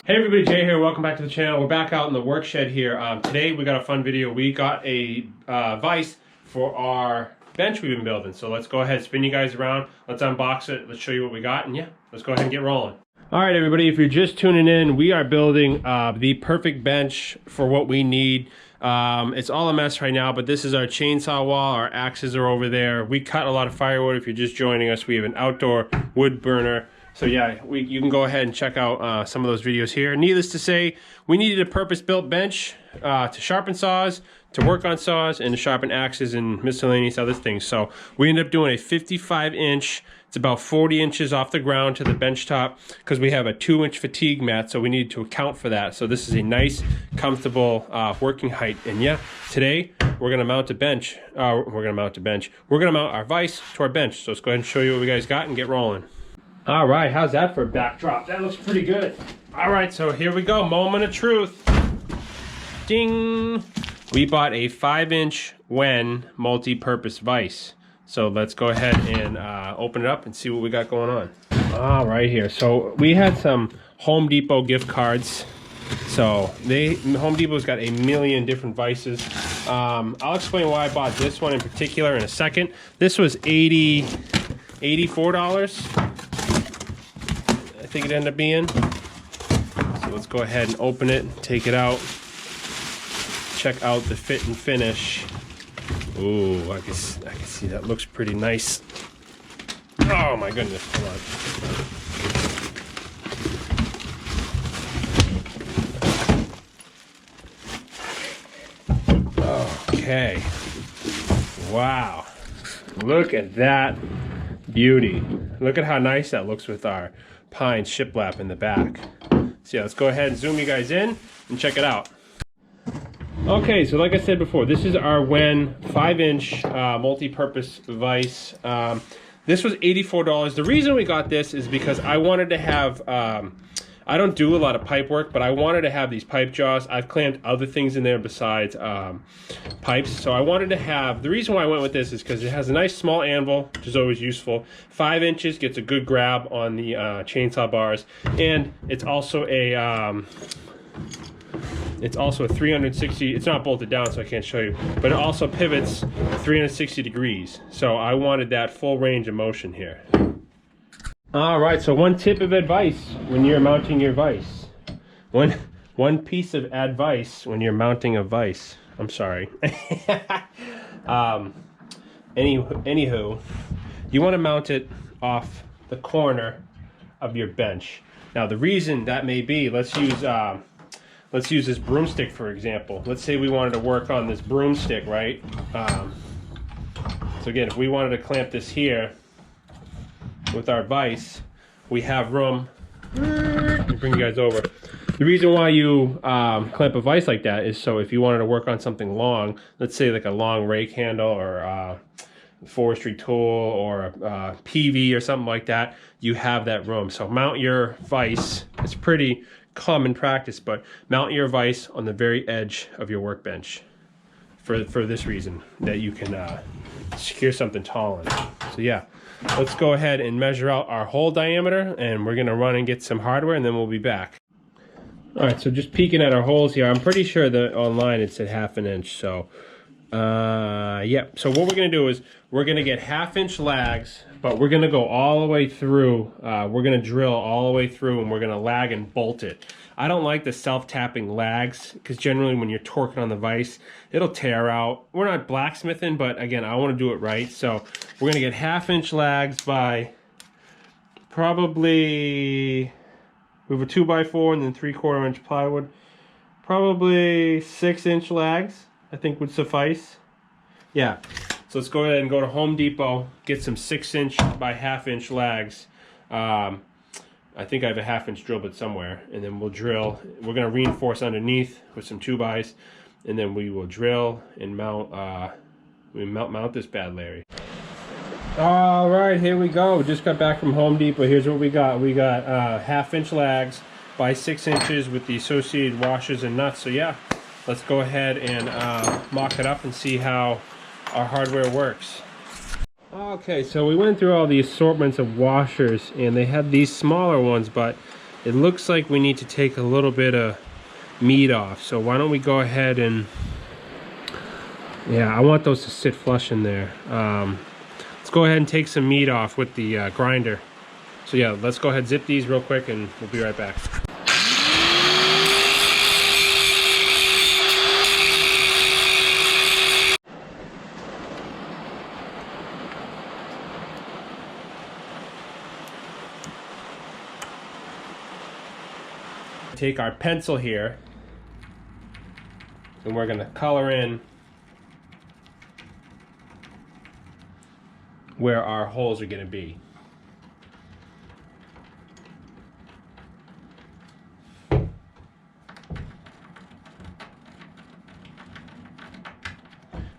Hey everybody, Jay here. Welcome back to the channel. We're back out in the work shed here. Today we got a fun video. We got a vise for our bench we've been building. So let's go ahead, spin you guys around. Let's unbox it. Let's show you what we got. And yeah, let's go ahead and get rolling. All right, everybody, if you're just tuning in, we are building the perfect bench for what we need. It's all a mess right now, but this is our chainsaw wall. Our axes are over there. We cut a lot of firewood. If you're just joining us, we have an outdoor wood burner. So yeah, you can go ahead and check out some of those videos here. Needless to say, we needed a purpose-built bench to sharpen saws, to work on saws, and to sharpen axes and miscellaneous other things. So we ended up doing a 55-inch. It's about 40 inches off the ground to the bench top because we have a 2-inch fatigue mat, so we needed to account for that. So this is a nice, comfortable working height. And yeah, today we're gonna mount a bench. We're gonna mount our vise to our bench. So let's go ahead and show you what we guys got and get rolling. All right, how's that for a backdrop? That looks pretty good. All right, so here we go, moment of truth. Ding! We bought a 5-inch Wen multi-purpose vise. So let's go ahead and open it up and see what we got going on. All right, here. So we had some Home Depot gift cards. So Home Depot's got a million different vices. I'll explain why I bought this one in particular in a second. This was $84. I think it ended up being. So let's go ahead and open it, take it out, check out the fit and finish. Ooh, I can see that looks pretty nice. Oh my goodness, hold on. Okay. Wow. Look at that beauty. Look at how nice that looks with our pine shiplap in the back. So yeah, let's go ahead and zoom you guys in and check it out. Okay, so like I said before, this is our Wen 5-inch multi-purpose vise. This was $84. The reason we got this is because I wanted to have, I don't do a lot of pipe work, but I wanted to have these pipe jaws. I've clamped other things in there besides pipes. So I wanted to have, the reason why I went with this is because it has a nice small anvil, which is always useful. 5 inches gets a good grab on the chainsaw bars. And it's also a 360, it's not bolted down so I can't show you, but it also pivots 360 degrees. So I wanted that full range of motion here. All right, so one tip of advice when you're mounting your vise. One piece of advice when you're mounting a vise. I'm sorry. Anywho, you want to mount it off the corner of your bench. Now the reason that may be, let's use this broomstick for example. Let's say we wanted to work on this broomstick, right? So again, if we wanted to clamp this here with our vise, we have room. Let me bring you guys over. The reason why you clamp a vise like that is so if you wanted to work on something long, let's say like a long rake handle or a forestry tool or a PV or something like that, you have that room. So mount your vise. It's pretty common practice, but mount your vise on the very edge of your workbench for this reason, that you can secure something tall in it. So yeah, let's go ahead and measure out our hole diameter, and we're gonna run and get some hardware, and then we'll be back. All right, so just peeking at our holes here, I'm pretty sure that online it said 1/2 inch. So yeah, so what we're gonna do is we're gonna get 1/2 inch lags, but we're gonna go all the way through. We're gonna drill all the way through, and we're gonna lag and bolt it. I don't like the self-tapping lags because generally when you're torquing on the vise, it'll tear out. We're not blacksmithing, but again, I want to do it right. So we're gonna get 1/2 inch lags by probably, we have a 2x4 and then 3/4 inch plywood. Probably 6-inch lags, I think would suffice. Yeah. So let's go ahead and go to Home Depot, get some 6-inch by 1/2 inch lags. I think I have a 1/2 inch drill bit somewhere, and then we'll drill. We're gonna reinforce underneath with some 2x, and then we will drill and mount. Mount this bad Larry. All right, here we go. Just got back from Home Depot. Here's what we got. We got 1/2 inch lags by 6 inches with the associated washers and nuts. So yeah, let's go ahead and mock it up and see how our hardware works. Okay, so we went through all the assortments of washers, and they had these smaller ones, but it looks like we need to take a little bit of meat off. So why don't we go ahead and, yeah, I want those to sit flush in there. Let's go ahead and take some meat off with the grinder. So yeah, let's go ahead and zip these real quick and we'll be right back. Take our pencil here and we're going to color in where our holes are going to be.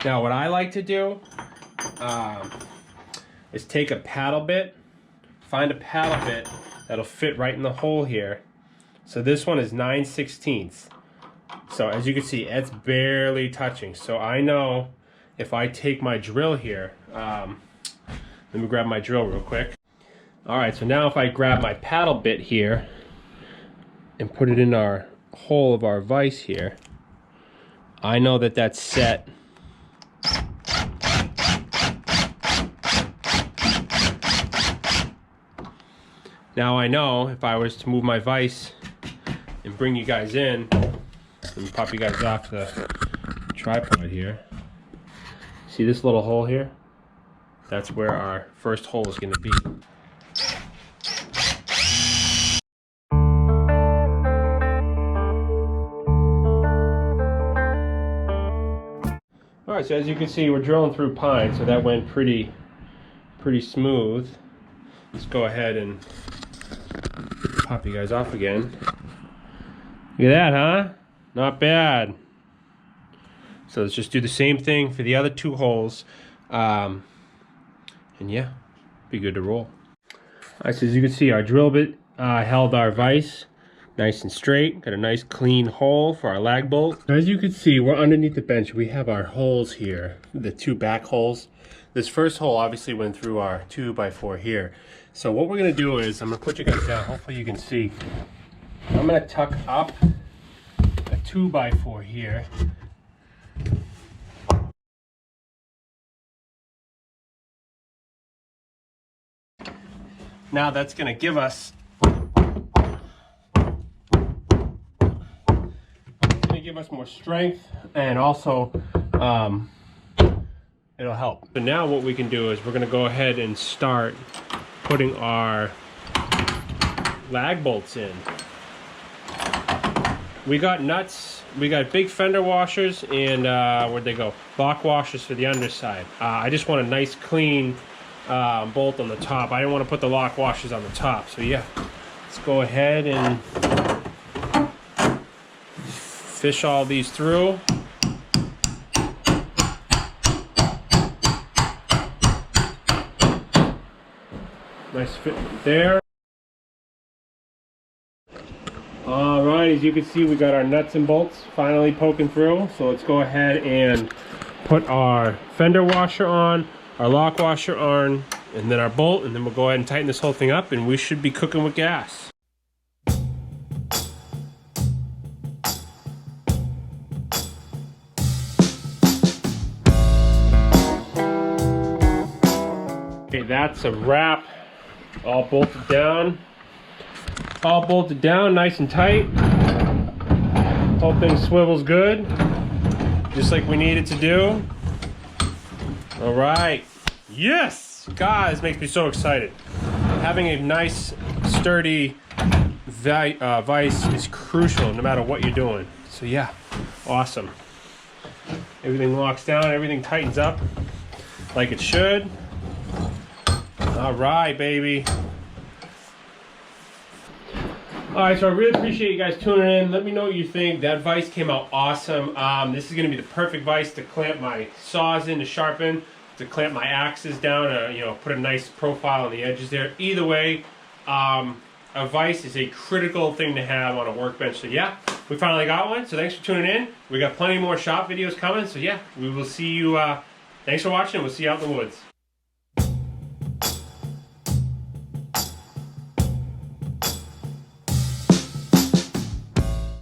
Now what I like to do is take a paddle bit, find a paddle bit that'll fit right in the hole here. So this one is 9/16. So as you can see, it's barely touching. So I know if I take my drill here, let me grab my drill real quick. All right, so now if I grab my paddle bit here and put it in our hole of our vise here, I know that that's set. Now I know if I was to move my vise and bring you guys in and pop you guys off the tripod here. See this little hole here? That's where our first hole is going to be. Alright, so as you can see, we're drilling through pine, so that went pretty smooth. Let's go ahead and pop you guys off again. Look at that, huh? Not bad. So let's just do the same thing for the other two holes. And yeah, be good to roll. Alright, so as you can see, our drill bit held our vise nice and straight. Got a nice clean hole for our lag bolt. As you can see, we're underneath the bench. We have our holes here, the two back holes. This first hole obviously went through our 2x4 here. So what we're gonna do is, I'm gonna put you guys down, hopefully you can see. I'm gonna tuck up a 2x4 here. Now that's gonna give us more strength, and also it'll help. So now what we can do is we're gonna go ahead and start putting our lag bolts in. We got nuts, we got big fender washers, and where'd they go? Lock washers for the underside. I just want a nice clean bolt on the top. I didn't want to put the lock washers on the top. So yeah, let's go ahead and fish all these through. Nice fit there. All right, as you can see, we got our nuts and bolts finally poking through. So let's go ahead and put our fender washer on, our lock washer on, and then our bolt, and then we'll go ahead and tighten this whole thing up, and we should be cooking with gas. Okay, that's a wrap. All bolted down. All bolted down, nice and tight. Whole thing swivels good, just like we need it to do. All right. Yes! God, this makes me so excited. Having a nice, sturdy vise is crucial no matter what you're doing. So yeah, awesome. Everything locks down, everything tightens up like it should. All right, baby. All right, so I really appreciate you guys tuning in. Let me know what you think. That vise came out awesome. This is gonna be the perfect vise to clamp my saws in, to sharpen, to clamp my axes down, you know, put a nice profile on the edges there. Either way, a vise is a critical thing to have on a workbench. So yeah, we finally got one. So thanks for tuning in. We got plenty more shop videos coming. So yeah, we will see you. Thanks for watching. We'll see you out in the woods.